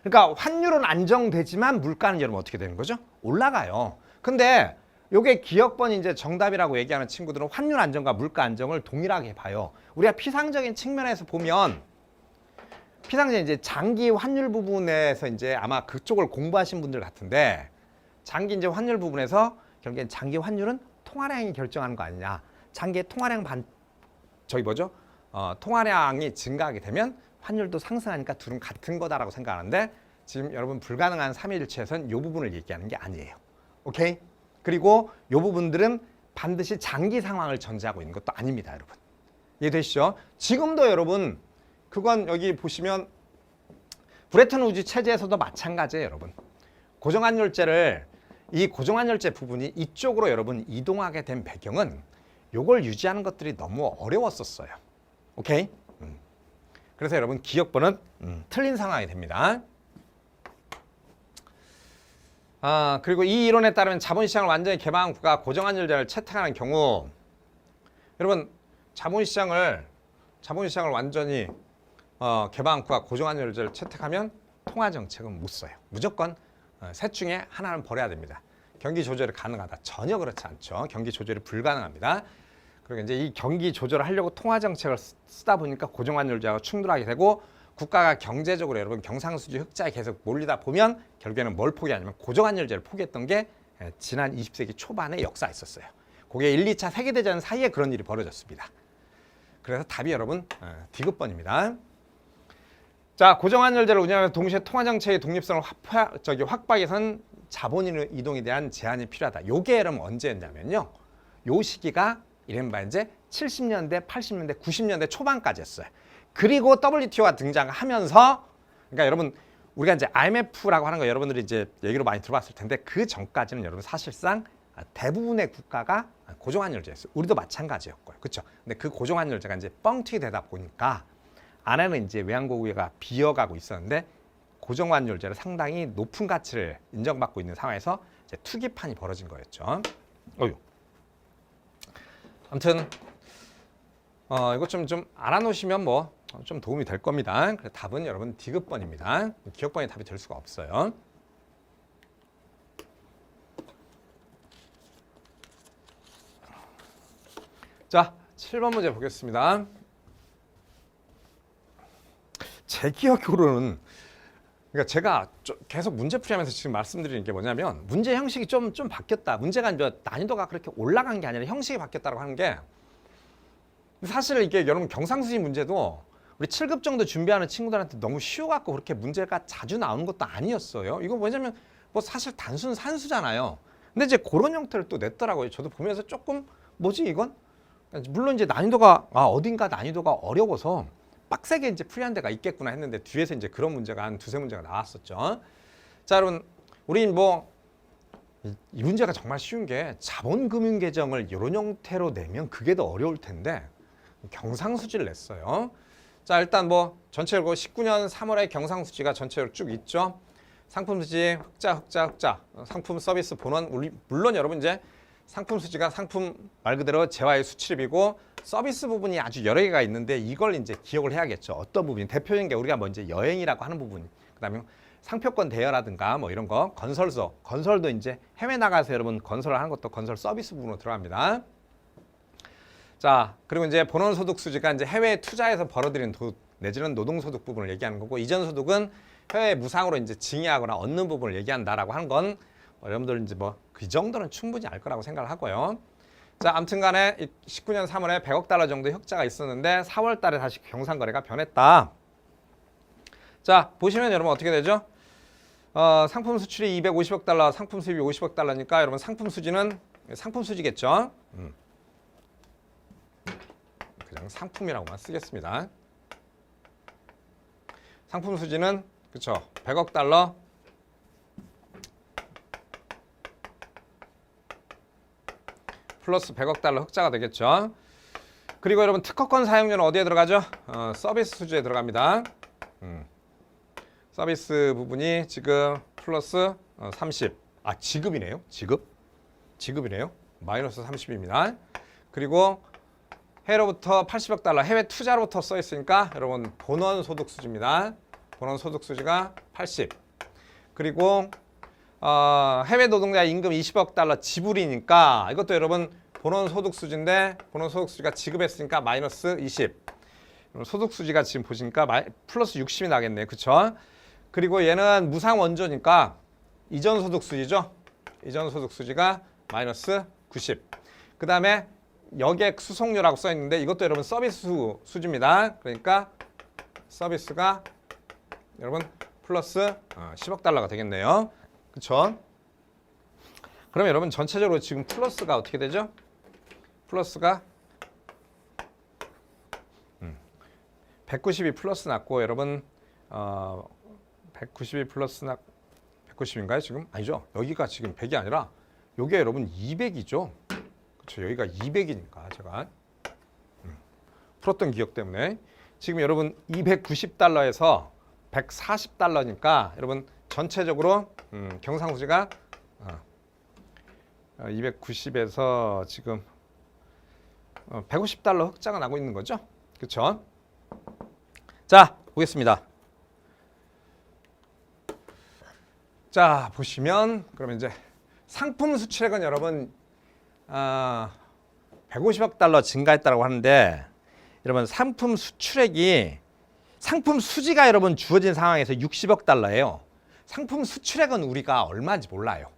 그러니까 환율은 안정되지만 물가는 여러분 어떻게 되는 거죠? 올라가요. 근데 요게 기억번 이제 정답이라고 얘기하는 친구들은 환율 안정과 물가 안정을 동일하게 봐요. 우리가 피상적인 측면에서 보면 피상적인 이제 장기 환율 부분에서 이제 아마 그쪽을 공부하신 분들 같은데 장기 이제 환율 부분에서 결국엔 장기 환율은 통화량이 결정하는 거 아니냐. 장기 통화량 통화량이 증가하게 되면 환율도 상승하니까 둘은 같은 거다라고 생각하는데 지금 여러분 불가능한 삼위일체에서는 이 부분을 얘기하는 게 아니에요. 오케이? 그리고 이 부분들은 반드시 장기 상황을 전제하고 있는 것도 아닙니다, 여러분. 이해되시죠? 지금도 여러분 그건 여기 보시면 브레튼 우즈 체제에서도 마찬가지예요, 여러분. 이 고정환율제 부분이 이쪽으로 여러분 이동하게 된 배경은 요걸 유지하는 것들이 너무 어려웠었어요. 오케이? 그래서 여러분 기억번은 틀린 상황이 됩니다. 그리고 이 이론에 따르면 자본시장을 완전히 개방한 국가가 고정환율제를 채택하는 경우 여러분 자본시장을 완전히 개방한 국가가 고정환율제를 채택하면 통화정책은 못 써요. 무조건 셋 중에 하나는 버려야 됩니다. 경기 조절이 가능하다. 전혀 그렇지 않죠. 경기 조절이 불가능합니다. 그리고 이제 이 경기 조절을 하려고 통화정책을 쓰다 보니까 고정환율제와 충돌하게 되고 국가가 경제적으로 여러분 경상수지 흑자에 계속 몰리다 보면 결국에는 뭘 포기하냐면 고정환율제를 포기했던 게 지난 20세기 초반에 역사에 있었어요. 그게 1, 2차 세계대전 사이에 그런 일이 벌어졌습니다. 그래서 답이 여러분 D급번입니다. 자, 고정환율제를 운영하면서 동시에 통화정책의 독립성을 확보하기 위해서는 자본 이동에 대한 제한이 필요하다. 요게 여러분 언제였냐면요. 요 시기가 이른바 이제 70년대, 80년대, 90년대 초반까지였어요. 그리고 WTO가 등장하면서 그러니까 여러분 우리가 이제 IMF라고 하는 거 여러분들이 이제 얘기로 많이 들어봤을 텐데 그 전까지는 여러분 사실상 대부분의 국가가 고정환율제였어요. 우리도 마찬가지였고요. 그렇죠? 근데 그 고정환율제가 이제 뻥튀기 되다 보니까 안에는 이제 외환고국가 비어가고 있었는데 고정환율제를 상당히 높은 가치를 인정받고 있는 상황에서 이제 투기판이 벌어진 거였죠. 아무튼 이거 좀 알아놓으시면 뭐 좀 도움이 될 겁니다. 그래서 답은 여러분 D급번입니다. 기억번이 답이 될 수가 없어요. 자, 7번 문제 보겠습니다. 제 기억으로는 그러니까 제가 계속 문제 풀이하면서 지금 말씀드리는 게 뭐냐면 문제 형식이 좀 바뀌었다. 문제가 이제 난이도가 그렇게 올라간 게 아니라 형식이 바뀌었다고 하는 게 사실 이게 여러분 경상수지 문제도 우리 7급 정도 준비하는 친구들한테 너무 쉬워갖고 그렇게 문제가 자주 나오는 것도 아니었어요. 이거 뭐냐면 뭐 사실 단순 산수잖아요. 근데 이제 그런 형태를 또 냈더라고요. 저도 보면서 조금 뭐지 이건? 물론 이제 난이도가 어딘가 난이도가 어려워서 빡세게 이제 풀이한 데가 있겠구나 했는데 뒤에서 이제 그런 문제가 한 두세 문제가 나왔었죠. 자, 여러분, 우린 뭐 이 문제가 정말 쉬운 게 자본금융계정을 이런 형태로 내면 그게 더 어려울 텐데 경상수지를 냈어요. 자, 일단 뭐 전체로 19년 3월에 경상수지가 전체로 쭉 있죠. 상품수지 흑자, 상품 서비스 본원 물론 여러분 이제 상품수지가 상품 말 그대로 재화의 수출입이고 서비스 부분이 아주 여러 개가 있는데 이걸 이제 기억을 해야겠죠. 어떤 부분이 대표적인 게 우리가 먼저 여행이라고 하는 부분, 그다음에 상표권 대여라든가 뭐 이런 거, 건설도 이제 해외 나가서 여러분 건설을 하는 것도 건설 서비스 부분으로 들어갑니다. 자, 그리고 이제 본원소득 수지가 이제 해외 투자해서 벌어들인 내지는 노동소득 부분을 얘기하는 거고 이전소득은 해외 무상으로 이제 징여하거나 얻는 부분을 얘기한다라고 하는 건 여러분들 이제 뭐 그 정도는 충분히 알 거라고 생각을 하고요. 자, 아무튼간에 19년 3월에 100억 달러 정도 흑자가 있었는데 4월 달에 다시 경상거래가 변했다. 자, 보시면 여러분 어떻게 되죠? 상품 수출이 250억 달러, 상품 수입이 50억 달러니까 여러분 상품 수지는 상품 수지겠죠? 그냥 상품이라고만 쓰겠습니다. 상품 수지는 그쵸? 100억 달러 플러스 100억 달러 흑자가 되겠죠. 그리고 여러분 특허권 사용료는 어디에 들어가죠? 서비스 수지에 들어갑니다. 서비스 부분이 지금 플러스 30. 지급이네요. 지급이네요. 마이너스 30입니다. 그리고 해외로부터 80억 달러 해외 투자로부터 써 있으니까 여러분 본원 소득 수지입니다. 본원 소득 수지가 80. 그리고 해외 노동자 임금 20억 달러 지불이니까 이것도 여러분 본원 소득 수지인데 본원 소득 수지가 지급했으니까 마이너스 20. 소득 수지가 지금 보시니까 플러스 60이 나겠네요. 그쵸? 그리고 얘는 무상 원조니까 이전 소득 수지죠. 이전 소득 수지가 마이너스 90. 그 다음에 여객 수송료라고 써 있는데 이것도 여러분 서비스 수지입니다. 그러니까 서비스가 여러분 플러스 10억 달러가 되겠네요. 그쵸? 그럼 여러분 전체적으로 지금 플러스가 어떻게 되죠? 플러스가 190이 플러스 났고 여러분 190이 플러스 190인가요 지금? 아니죠. 여기가 지금 100이 아니라 여기가 여러분 200이죠. 그렇죠. 여기가 200이니까 제가 풀었던 기억 때문에 지금 여러분 290달러에서 140달러니까 여러분 전체적으로 경상수지가 290에서 지금 150달러 흑자가 나고 있는 거죠. 그렇죠? 자, 보겠습니다. 자, 보시면 그러면 이제 상품 수출액은 여러분 150억 달러 증가했다고 하는데 여러분 상품 수출액이 상품 수지가 여러분 주어진 상황에서 60억 달러예요. 상품 수출액은 우리가 얼마인지 몰라요.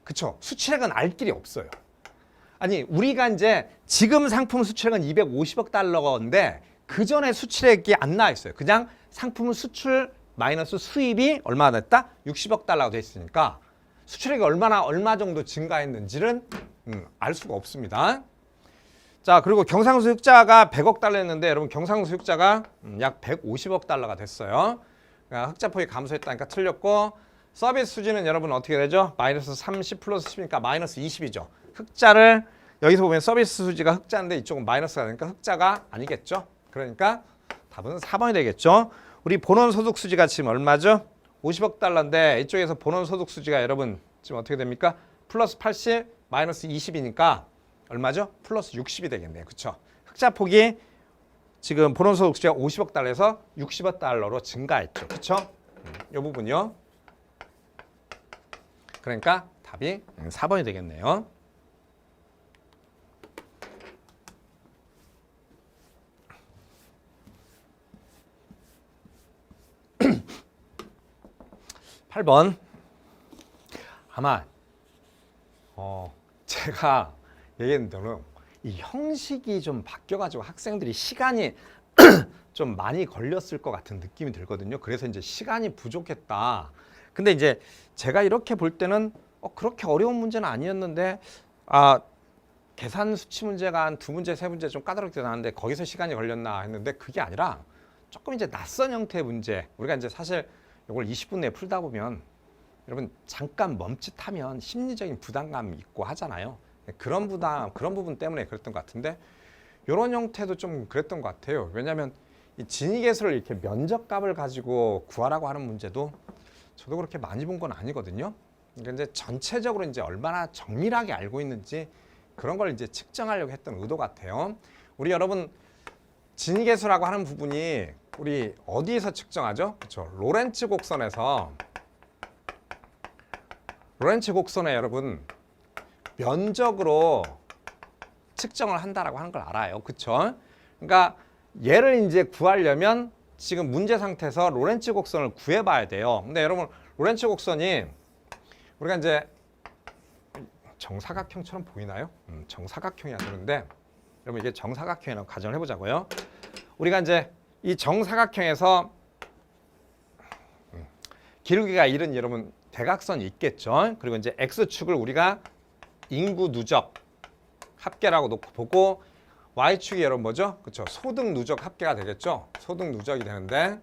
그쵸? 수출액은 알 길이 없어요. 아니 우리가 이제 지금 상품 수출액은 250억 달러인데 그 전에 수출액이 안 나와 있어요. 그냥 상품 수출 마이너스 수입이 얼마나 됐다? 60억 달러가 돼 있으니까 수출액이 얼마 정도 증가했는지는 알 수가 없습니다. 자, 그리고 경상수 흑자가 100억 달러였는데 여러분 경상수 흑자가 약 150억 달러가 됐어요. 그러니까 흑자폭이 감소했다니까 틀렸고 서비스 수지는 여러분 어떻게 되죠? 마이너스 30 플러스 10이니까 마이너스 20이죠. 흑자를 여기서 보면 서비스 수지가 흑자인데 이쪽은 마이너스가 되니까 흑자가 아니겠죠. 그러니까 답은 4번이 되겠죠. 우리 본원 소득 수지가 지금 얼마죠? 50억 달러인데 이쪽에서 본원 소득 수지가 여러분 지금 어떻게 됩니까? 플러스 80 마이너스 20이니까 얼마죠? 플러스 60이 되겠네요. 그렇죠? 흑자폭이 지금 본원 소득 수지가 50억 달러에서 60억 달러로 증가했죠. 그렇죠? 이 부분이요. 그러니까 답이 4번이 되겠네요. 8번. 아마 제가 얘기했는 대로 이 형식이 좀 바뀌어가지고 학생들이 시간이 좀 많이 걸렸을 것 같은 느낌이 들거든요. 그래서 이제 시간이 부족했다. 근데 이제 제가 이렇게 볼 때는 그렇게 어려운 문제는 아니었는데 계산 수치 문제가 한 2문제, 3문제 좀 까다롭게 나왔는데 거기서 시간이 걸렸나 했는데 그게 아니라 조금 이제 낯선 형태의 문제. 우리가 이제 사실 이걸 20분 내에 풀다 보면 여러분 잠깐 멈칫하면 심리적인 부담감이 있고 하잖아요. 그런 부분 때문에 그랬던 것 같은데 이런 형태도 좀 그랬던 것 같아요. 왜냐하면 이 진위계수를 이렇게 면적값을 가지고 구하라고 하는 문제도 저도 그렇게 많이 본 건 아니거든요. 그러니까 이제 전체적으로 이제 얼마나 정밀하게 알고 있는지 그런 걸 이제 측정하려고 했던 의도 같아요. 우리 여러분 진위계수라고 하는 부분이 우리 어디에서 측정하죠? 그렇죠. 로렌츠 곡선에 여러분 면적으로 측정을 한다라고 하는 걸 알아요. 그렇죠? 그러니까 얘를 이제 구하려면 지금 문제 상태에서 로렌츠 곡선을 구해봐야 돼요. 근데 여러분 로렌츠 곡선이 우리가 이제 정사각형처럼 보이나요? 정사각형이야 되는데 여러분 이게 정사각형이라고 가정을 해보자고요. 우리가 이제 이 정사각형에서 기울기가 1은 여러분 대각선이 있겠죠. 그리고 이제 x축을 우리가 인구 누적 합계라고 놓고 보고 y축이 여러분 뭐죠? 그렇죠. 소득 누적 합계가 되겠죠. 소득 누적이 되는데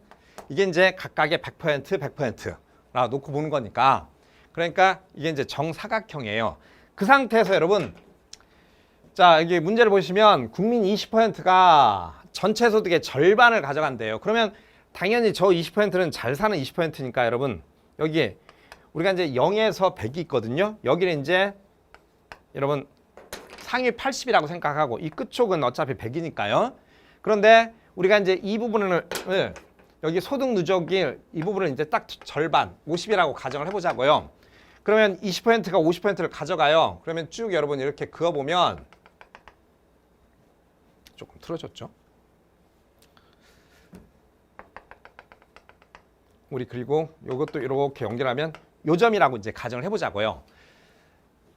이게 이제 각각의 100%, 100%라고 놓고 보는 거니까 그러니까 이게 이제 정사각형이에요. 그 상태에서 여러분 자 여기 문제를 보시면 국민 20%가 전체 소득의 절반을 가져간대요. 그러면 당연히 저 20%는 잘 사는 20%니까 여러분 여기에 우리가 이제 0에서 100이 있거든요. 여기는 이제 여러분 상위 80이라고 생각하고 이 끝쪽은 어차피 100이니까요. 그런데 우리가 이제 이 부분을 여기 소득 누적이 이 부분을 이제 딱 절반 50이라고 가정을 해보자고요. 그러면 20%가 50%를 가져가요. 그러면 쭉 여러분 이렇게 그어보면 조금 틀어졌죠. 우리 그리고 이것도 이렇게 연결하면 요점이라고 이제 가정을 해보자고요.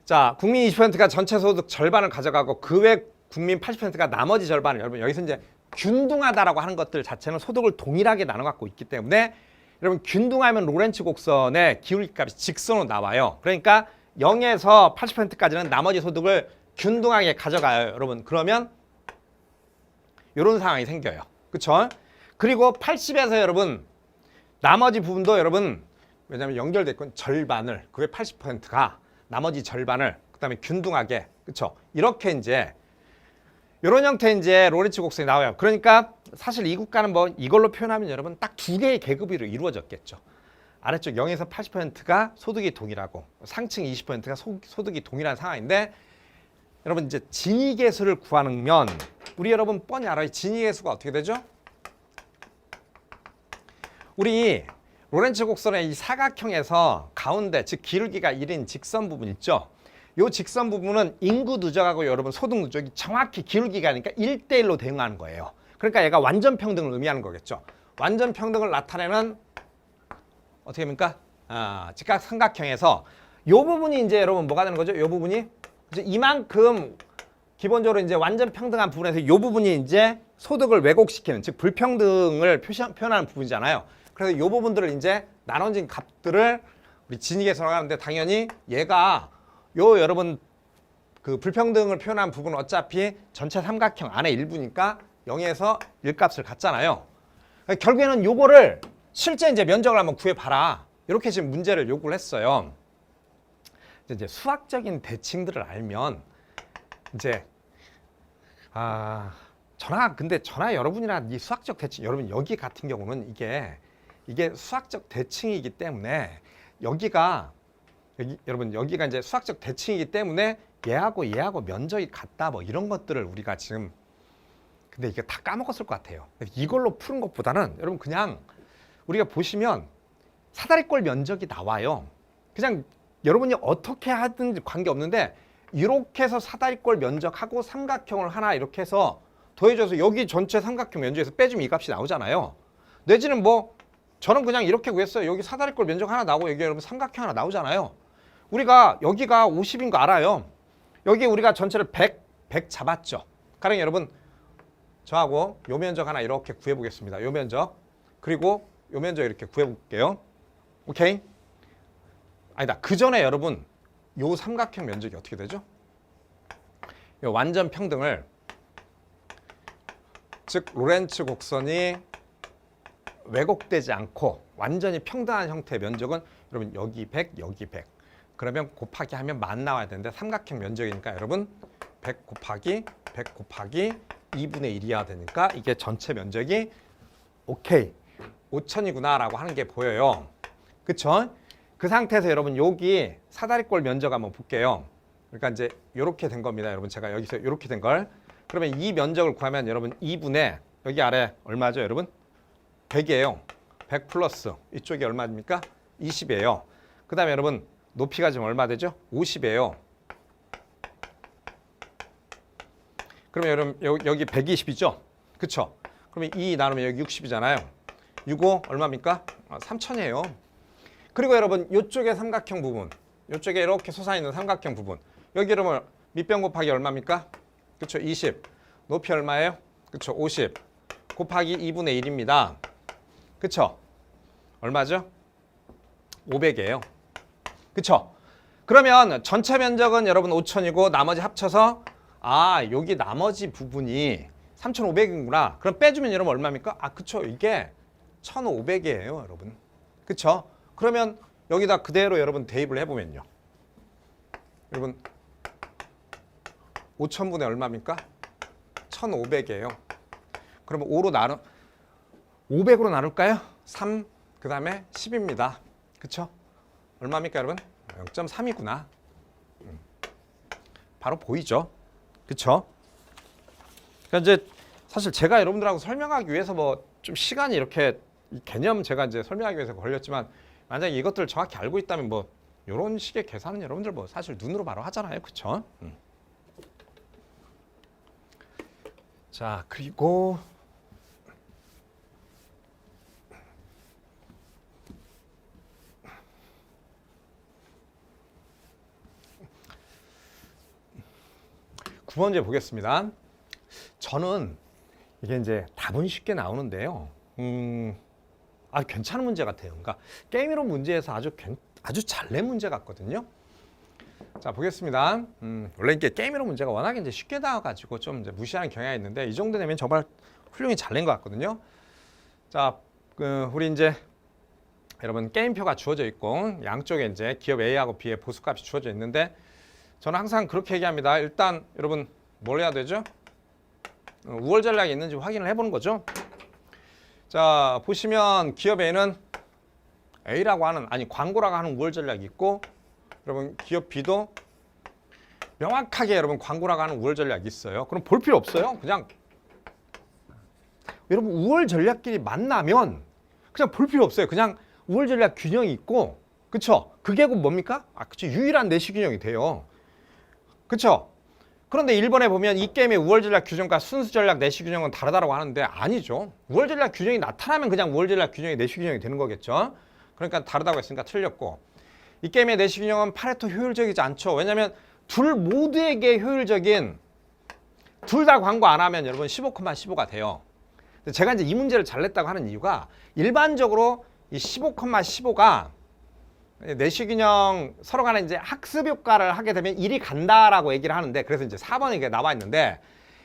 자, 국민 20%가 전체 소득 절반을 가져가고 그 외 국민 80%가 나머지 절반을 여러분 여기서 이제 균등하다라고 하는 것들 자체는 소득을 동일하게 나눠 갖고 있기 때문에 여러분 균등하면 로렌츠 곡선의 기울기 값이 직선으로 나와요. 그러니까 0에서 80%까지는 나머지 소득을 균등하게 가져가요, 여러분. 그러면 이런 상황이 생겨요. 그렇죠? 그리고 80에서 여러분 나머지 부분도 여러분 왜냐하면 연결돼 있건 절반을 그 외 80%가 나머지 절반을 그다음에 균등하게 그렇죠? 이렇게 이제 이런 형태 이제 로렌츠 곡선이 나와요. 그러니까 사실 이 국가는 뭐 이걸로 표현하면 여러분 딱 두 개의 계급으로 이루어졌겠죠. 아래쪽 0에서 80%가 소득이 동일하고 상층 20%가 소득이 동일한 상황인데 여러분 이제 진위계수를 구하면 우리 여러분 뻔히 알아요. 진위계수가 어떻게 되죠? 우리 로렌츠 곡선의 이 사각형에서 가운데 즉 기울기가 1인 직선 부분 있죠. 이 직선 부분은 인구 누적하고 여러분 소득 누적이 정확히 기울기가 니까 1대1로 대응하는 거예요. 그러니까 얘가 완전 평등을 의미하는 거겠죠. 완전 평등을 나타내는 어떻게 됩니까? 직각 삼각형에서 이 부분이 이제 여러분 뭐가 되는 거죠? 이 부분이 이제 이만큼 기본적으로 이제 완전 평등한 부분에서 이 부분이 이제 소득을 왜곡시키는 즉 불평등을 표현하는 부분이잖아요. 그래서 이 부분들을 이제 나눠진 값들을 우리 진위계수라고 하는데 당연히 얘가 요 여러분 그 불평등을 표현한 부분은 어차피 전체 삼각형 안에 일부니까 0에서 1값을 갖잖아요. 그러니까 결국에는 요거를 실제 이제 면적을 한번 구해봐라. 이렇게 지금 문제를 요구를 했어요. 이제 수학적인 대칭들을 알면 이제 저나 여러분이나 이 수학적 대칭 여러분 여기 같은 경우는 이게 수학적 대칭이기 때문에 여기가 이제 수학적 대칭이기 때문에 얘하고 면적이 같다 뭐 이런 것들을 우리가 지금 근데 이게 다 까먹었을 것 같아요. 이걸로 푸는 것보다는 여러분 그냥 우리가 보시면 사다리꼴 면적이 나와요. 그냥 여러분이 어떻게 하든지 관계없는데 이렇게 해서 사다리꼴 면적하고 삼각형을 하나 이렇게 해서 더해줘서 여기 전체 삼각형 면적에서 빼주면 이 값이 나오잖아요. 내지는 뭐 저는 그냥 이렇게 구했어요. 여기 사다리꼴 면적 하나 나오고 여기 여러분 삼각형 하나 나오잖아요. 우리가 여기가 50인 거 알아요. 여기 우리가 전체를 100 잡았죠. 가령 여러분 저하고 요 면적 하나 이렇게 구해보겠습니다. 요 면적 그리고 요 면적 이렇게 구해볼게요. 오케이? 아니다. 그 전에 여러분 요 삼각형 면적이 어떻게 되죠? 요 완전 평등을 즉 로렌츠 곡선이 왜곡되지 않고 완전히 평등한 형태의 면적은 여러분 여기 100, 여기 100. 그러면 곱하기 하면 만 나와야 되는데 삼각형 면적이니까 여러분 100 곱하기 100 곱하기 2분의 1이어야 되니까 이게 전체 면적이 오케이 5000이구나 라고 하는 게 보여요. 그쵸? 그 상태에서 여러분 여기 사다리꼴 면적 한번 볼게요. 그러니까 이제 이렇게 된 겁니다. 여러분 제가 여기서 이렇게 된 걸. 그러면 이 면적을 구하면 여러분 2분의 여기 아래 얼마죠 여러분? 100이에요. 100 플러스 이쪽이 얼마입니까? 20이에요. 그 다음에 여러분 높이가 지금 얼마 되죠? 50이에요. 그러면 여러분 여기 120이죠? 그쵸? 그러면 2 나누면 여기 60이잖아요. 65 얼마입니까? 3000이에요. 그리고 여러분 이쪽에 삼각형 부분 이쪽에 이렇게 솟아있는 삼각형 부분 여기 여러분 밑변 곱하기 얼마입니까? 그쵸? 20 높이 얼마예요? 그쵸? 50 곱하기 2분의 1입니다. 그쵸? 얼마죠? 500이에요. 그쵸? 그러면 전체 면적은 여러분 5000이고 나머지 합쳐서 아 여기 나머지 부분이 3500이구나. 그럼 빼주면 여러분 얼마입니까? 아 그쵸? 이게 1500이에요 여러분. 그쵸? 그러면 여기다 그대로 여러분 대입을 해보면요. 여러분 5000분의 얼마입니까? 1500이에요. 그러면 500으로 나눌까요? 3, 그 다음에 10입니다. 그쵸? 얼마입니까 여러분? 0.3이구나. 바로 보이죠? 그쵸? 그러니까 이제 사실 제가 여러분들하고 설명하기 위해서 뭐 좀 시간이 이렇게 이 개념 제가 이제 설명하기 위해서 걸렸지만 만약에 이것들을 정확히 알고 있다면 뭐 이런 식의 계산은 여러분들 뭐 사실 눈으로 바로 하잖아요. 그쵸? 자, 그리고 구 번째 보겠습니다. 저는 이게 이제 답은 쉽게 나오는데요. 괜찮은 문제 같아요. 그러니까 게임이론 문제에서 아주 잘 낸 문제 같거든요. 자 보겠습니다. 원래 이게 게임이론 문제가 워낙에 이제 쉽게 나와가지고 좀 이제 무시하는 경향이 있는데 이 정도 되면 정말 훌륭히 잘 낸 것 같거든요. 자, 우리 이제 여러분 게임표가 주어져 있고 양쪽에 이제 기업 A하고 B의 보수값이 주어져 있는데 저는 항상 그렇게 얘기합니다. 일단 여러분 뭘 해야 되죠? 우월 전략이 있는지 확인을 해보는 거죠. 자 보시면 기업 A는 A라고 하는 광고라고 하는 우월 전략이 있고 여러분 기업 B도 명확하게 여러분 광고라고 하는 우월 전략이 있어요. 그럼 볼 필요 없어요. 그냥 여러분 우월 전략끼리 만나면 그냥 볼 필요 없어요. 그냥 우월 전략 균형이 있고 그쵸? 그게 곧 뭡니까? 그쵸 유일한 내시 균형이 돼요. 그쵸? 그런데 1번에 보면 이 게임의 우월 전략 규정과 순수 전략 내시 균형은 다르다고 하는데 아니죠. 우월 전략 균형이 나타나면 그냥 우월 전략 균형이 내시 균형이 되는 거겠죠. 그러니까 다르다고 했으니까 틀렸고 이 게임의 내시 균형은 파레토 효율적이지 않죠. 왜냐하면 둘 모두에게 효율적인 둘 다 광고 안 하면 여러분 15,15가 돼요. 제가 이제 이 문제를 잘 냈다고 하는 이유가 일반적으로 이 15,15가 내시균형 서로 간에 이제 학습 효과를 하게 되면 1이 간다라고 얘기를 하는데 그래서 이제 4번에 이게 나와 있는데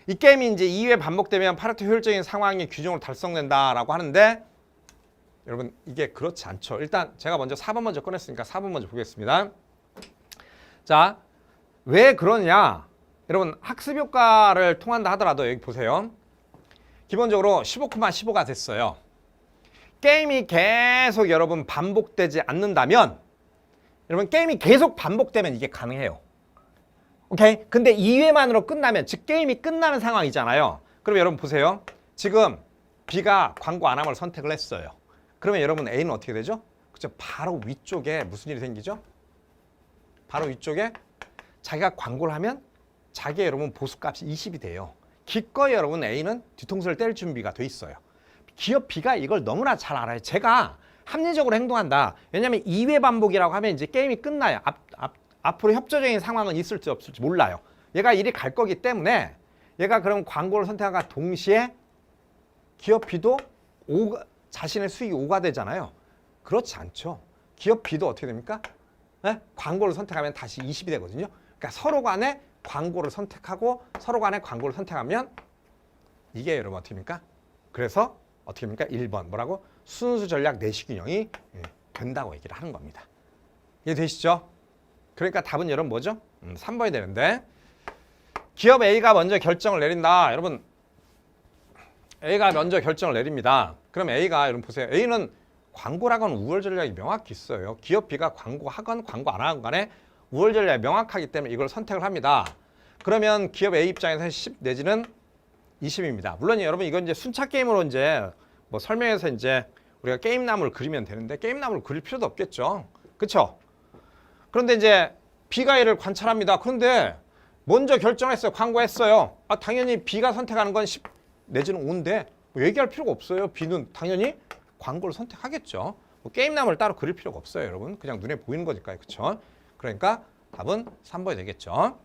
이 게임이 이제 2회 반복되면 파레토 효율적인 상황이 규정으로 달성된다라고 하는데 여러분 이게 그렇지 않죠. 일단 제가 먼저 4번 먼저 꺼냈으니까 4번 먼저 보겠습니다. 자, 왜 그러냐? 여러분 학습 효과를 통한다 하더라도 여기 보세요. 기본적으로 15,15가 됐어요. 게임이 계속 여러분 반복되지 않는다면 여러분 게임이 계속 반복되면 이게 가능해요. 오케이? 근데 2회만으로 끝나면 즉 게임이 끝나는 상황이잖아요. 그럼 여러분 보세요. 지금 B가 광고 안 함을 선택을 했어요. 그러면 여러분 A는 어떻게 되죠? 그죠? 바로 위쪽에 무슨 일이 생기죠? 바로 위쪽에 자기가 광고를 하면 자기의 여러분 보수값이 20이 돼요. 기꺼이 여러분 A는 뒤통수를 뗄 준비가 돼 있어요. 기업 B가 이걸 너무나 잘 알아요. 제가 합리적으로 행동한다. 왜냐하면 2회 반복이라고 하면 이제 게임이 끝나요. 앞으로 협조적인 상황은 있을지 없을지 몰라요. 얘가 이리 갈 거기 때문에 얘가 그럼 광고를 선택함과 동시에 기업 B도 자신의 수익이 5가 되잖아요. 그렇지 않죠. 기업 B도 어떻게 됩니까? 네? 광고를 선택하면 다시 20이 되거든요. 그러니까 서로 간에 광고를 선택하고 서로 간에 광고를 선택하면 이게 여러분 어떻게 됩니까? 그래서 어떻게 됩니까? 1번 뭐라고? 순수 전략 내시균형이 된다고 얘기를 하는 겁니다. 이해되시죠? 그러니까 답은 여러분 뭐죠? 3번이 되는데 기업 A가 먼저 결정을 내린다. 여러분 A가 먼저 결정을 내립니다. 그럼 A가 여러분 보세요. A는 광고라고 하는 우월 전략이 명확히 있어요. 기업 B가 광고하건 광고 안 하건 간에 우월 전략이 명확하기 때문에 이걸 선택을 합니다. 그러면 기업 A 입장에서는 10 내지는 20입니다. 물론 여러분 이건 이제 순차 게임으로 이제 뭐 설명해서 이제 우리가 게임나무를 그리면 되는데 게임나무를 그릴 필요도 없겠죠. 그렇죠? 그런데 이제 B가 A를 관찰합니다. 그런데 먼저 결정했어요. 광고했어요. 당연히 B가 선택하는 건 10 내지는 5인데 뭐 얘기할 필요가 없어요. B는 당연히 광고를 선택하겠죠. 뭐 게임나무를 따로 그릴 필요가 없어요. 여러분. 그냥 눈에 보이는 거니까요. 그렇죠? 그러니까 답은 3번이 되겠죠.